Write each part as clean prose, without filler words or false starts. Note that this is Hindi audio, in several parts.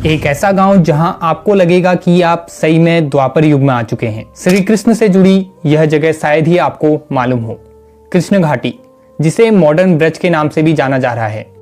एक ऐसा गांव जहां आपको लगेगा कि आप सही में द्वापर युग में आ चुके हैं। श्री कृष्ण से जुड़ी यह जगह शायद ही आपको मालूम हो, कृष्ण घाटी, जिसे मॉडर्न ब्रज के नाम से भी जाना जा रहा है।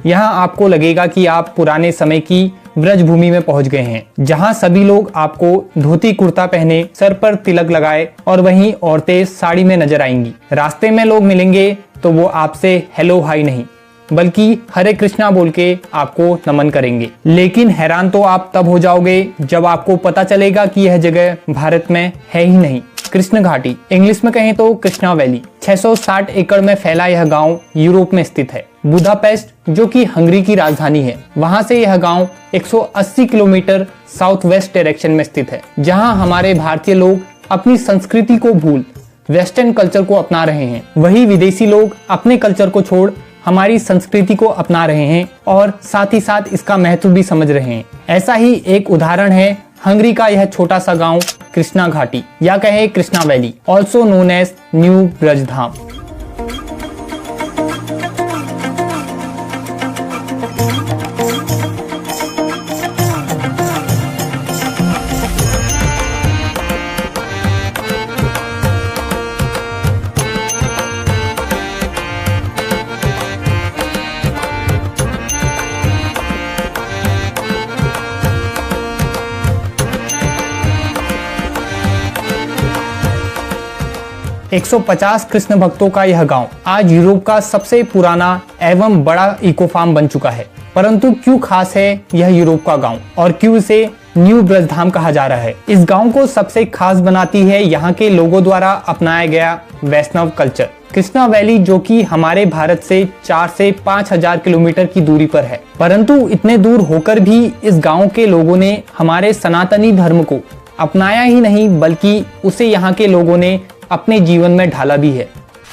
यहाँ आपको लगेगा कि आप पुराने समय की ब्रज भूमि में पहुंच गए हैं, जहाँ सभी लोग आपको धोती कुर्ता पहने, सर पर तिलक लगाए और वहीं औरतें साड़ी में नजर आएंगी। रास्ते में लोग मिलेंगे तो वो आपसे हेलो हाय नहीं बल्कि हरे कृष्णा बोल के आपको नमन करेंगे। लेकिन हैरान तो आप तब हो जाओगे जब आपको पता चलेगा कि यह जगह भारत में है ही नहीं। कृष्ण घाटी, इंग्लिश में कहें तो कृष्णा वैली, 660 एकड़ में फैला यह गांव यूरोप में स्थित है। बुदापेस्ट, जो कि हंगरी की राजधानी है, वहां से यह गांव 180 किलोमीटर साउथ वेस्ट डायरेक्शन में स्थित है, जहां हमारे भारतीय लोग अपनी संस्कृति को भूल वेस्टर्न कल्चर को अपना रहे हैं। वही विदेशी लोग अपने कल्चर को छोड़ हमारी संस्कृति को अपना रहे हैं और साथ ही साथ इसका महत्व भी समझ रहे हैं। ऐसा ही एक उदाहरण है हंगरी का यह छोटा सा गांव कृष्णा घाटी, या कहे Krishna valley, also known as new Brajdham. 150 Krishna भक्तों का यह गांव आज यूरोप का सबसे पुराना एवं बड़ा इको फार्म बन चुका है। परंतु क्यों खास है यह यूरोप का गांव और क्यों इसे न्यू ब्रजधाम कहा जा रहा है? इस गांव को सबसे खास बनाती है यहाँ के लोगों द्वारा अपनाया गया वैष्णव कल्चर। कृष्णा वैली, जो कि हमारे भारत से 4 से 5,000 किलोमीटर की दूरी पर है, परंतु इतने दूर होकर भी इस गांव के लोगों ने हमारे सनातनी धर्म को अपनाया ही नहीं बल्कि उसे यहाँ के लोगों ने अपने जीवन में ढाला भी है।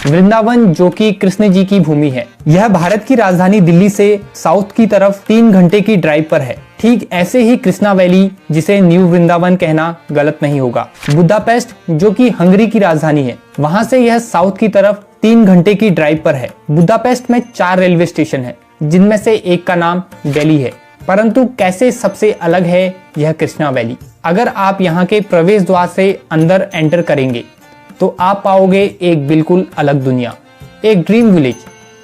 वृंदावन, जो कि कृष्ण जी की भूमि है, यह भारत की राजधानी दिल्ली से साउथ की तरफ 3 घंटे की ड्राइव पर है। ठीक ऐसे ही कृष्णा वैली, जिसे न्यू वृंदावन कहना गलत नहीं होगा। बुदापेस्ट, जो कि हंगरी की राजधानी है, वहां से यह साउथ की तरफ 3 घंटे की ड्राइव पर है। बुदापेस्ट में 4 रेलवे स्टेशन है, जिनमें से एक का नाम दिल्ली है। परंतु कैसे सबसे अलग है यह कृष्णा वैली? अगर आप यहाँ के प्रवेश द्वार से अंदर एंटर करेंगे तो आप पाओगे एक बिल्कुल अलग दुनिया, एक ड्रीम विलेज,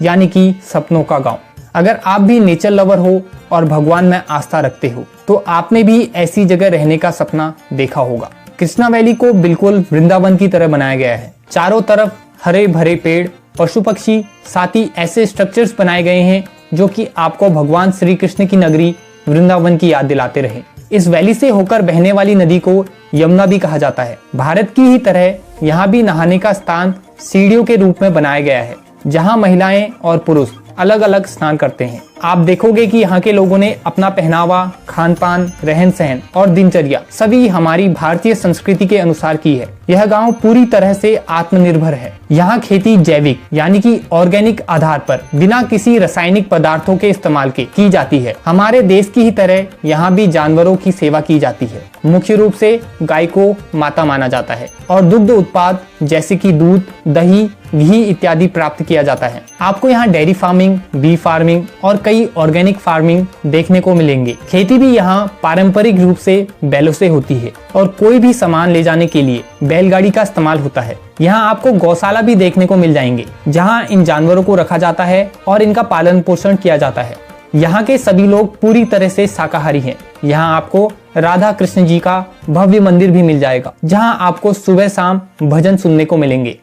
यानी कि सपनों का गांव। अगर आप भी नेचर लवर हो और भगवान में आस्था रखते हो तो आपने भी ऐसी जगह रहने का सपना देखा होगा। कृष्णा वैली को बिल्कुल वृंदावन की तरह बनाया गया है। चारों तरफ हरे भरे पेड़, पशु पक्षी, साथ ही ऐसे स्ट्रक्चर्स बनाए गए हैं जो कि आपको भगवान श्री कृष्ण की नगरी वृंदावन की याद दिलाते रहे। इस वैली से होकर बहने वाली नदी को यमुना भी कहा जाता है। भारत की ही तरह यहाँ भी नहाने का स्थान सीढ़ियों के रूप में बनाया गया है, जहाँ महिलाएं और पुरुष अलग अलग स्नान करते हैं। आप देखोगे कि यहाँ के लोगों ने अपना पहनावा, खान पान, रहन सहन और दिनचर्या सभी हमारी भारतीय संस्कृति के अनुसार की है। यह गांव पूरी तरह से आत्मनिर्भर है। यहाँ खेती जैविक यानी कि ऑर्गेनिक आधार पर बिना किसी रासायनिक पदार्थों के इस्तेमाल के की जाती है। हमारे देश की ही तरह यहाँ भी जानवरों की सेवा की जाती है। मुख्य रूप से गाय को माता माना जाता है और दुग्ध उत्पाद जैसे कि दूध, दही, घी इत्यादि प्राप्त किया जाता है। आपको यहाँ डेयरी फार्मिंग, बी फार्मिंग और कई ऑर्गेनिक फार्मिंग देखने को मिलेंगे। खेती भी यहाँ पारंपरिक रूप से बैलों से होती है और कोई भी सामान ले जाने के लिए बैलगाड़ी का इस्तेमाल होता है। यहाँ आपको गौशाला भी देखने को मिल जाएंगे, जहाँ इन जानवरों को रखा जाता है और इनका पालन पोषण किया जाता है। यहाँ के सभी लोग पूरी तरह से शाकाहारी हैं। यहाँ आपको राधा कृष्ण जी का भव्य मंदिर भी मिल जाएगा, जहाँ आपको सुबह शाम भजन सुनने को मिलेंगे।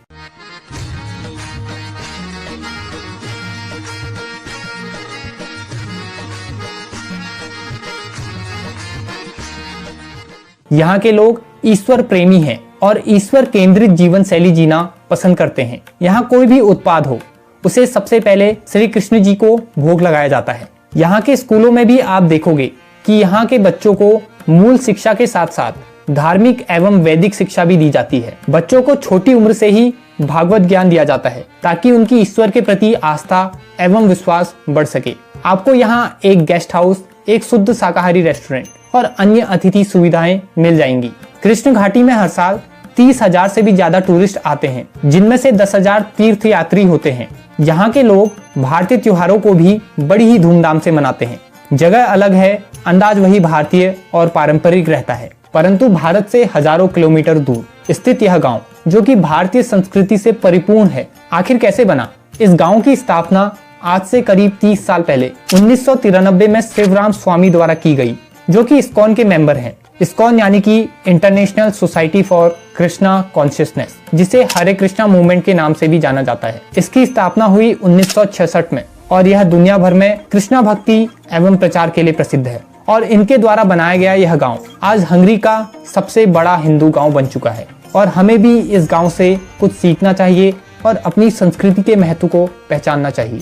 यहाँ के लोग ईश्वर प्रेमी हैं और ईश्वर केंद्रित जीवन शैली जीना पसंद करते हैं। यहाँ कोई भी उत्पाद हो, उसे सबसे पहले श्री कृष्ण जी को भोग लगाया जाता है। यहाँ के स्कूलों में भी आप देखोगे कि यहाँ के बच्चों को मूल शिक्षा के साथ साथ धार्मिक एवं वैदिक शिक्षा भी दी जाती है। बच्चों को छोटी उम्र से ही भागवत ज्ञान दिया जाता है ताकि उनकी ईश्वर के प्रति आस्था एवं विश्वास बढ़ सके। आपको यहाँ एक गेस्ट हाउस, एक शुद्ध शाकाहारी रेस्टोरेंट और अन्य अतिथि सुविधाएं मिल जाएंगी। कृष्ण घाटी में हर साल 30,000 से भी ज्यादा टूरिस्ट आते हैं, जिनमें से 10,000 तीर्थ यात्री होते हैं। यहाँ के लोग भारतीय त्योहारों को भी बड़ी ही धूमधाम से मनाते हैं। जगह अलग है, अंदाज वही भारतीय और पारंपरिक रहता है, परंतु भारत से हजारों किलोमीटर दूर स्थित यह गांव, जो कि भारतीय संस्कृति से परिपूर्ण है, आखिर कैसे बना? इस गांव की स्थापना आज से करीब 30 साल पहले 1993 में शिवराम स्वामी द्वारा की गई, जो कि इस्कॉन के मेंबर हैं। इस्कॉन यानी कि international society for Krishna consciousness, जिसे हरे कृष्णा मूवमेंट के नाम से भी जाना जाता है। इसकी स्थापना हुई 1966 में और यह दुनिया भर में कृष्णा भक्ति एवं प्रचार के लिए प्रसिद्ध है। और इनके द्वारा बनाया गया यह गांव आज हंगरी का सबसे बड़ा हिंदू गांव बन चुका है। और हमें भी इस गांव से कुछ सीखना चाहिए और अपनी संस्कृति के महत्व को पहचानना चाहिए।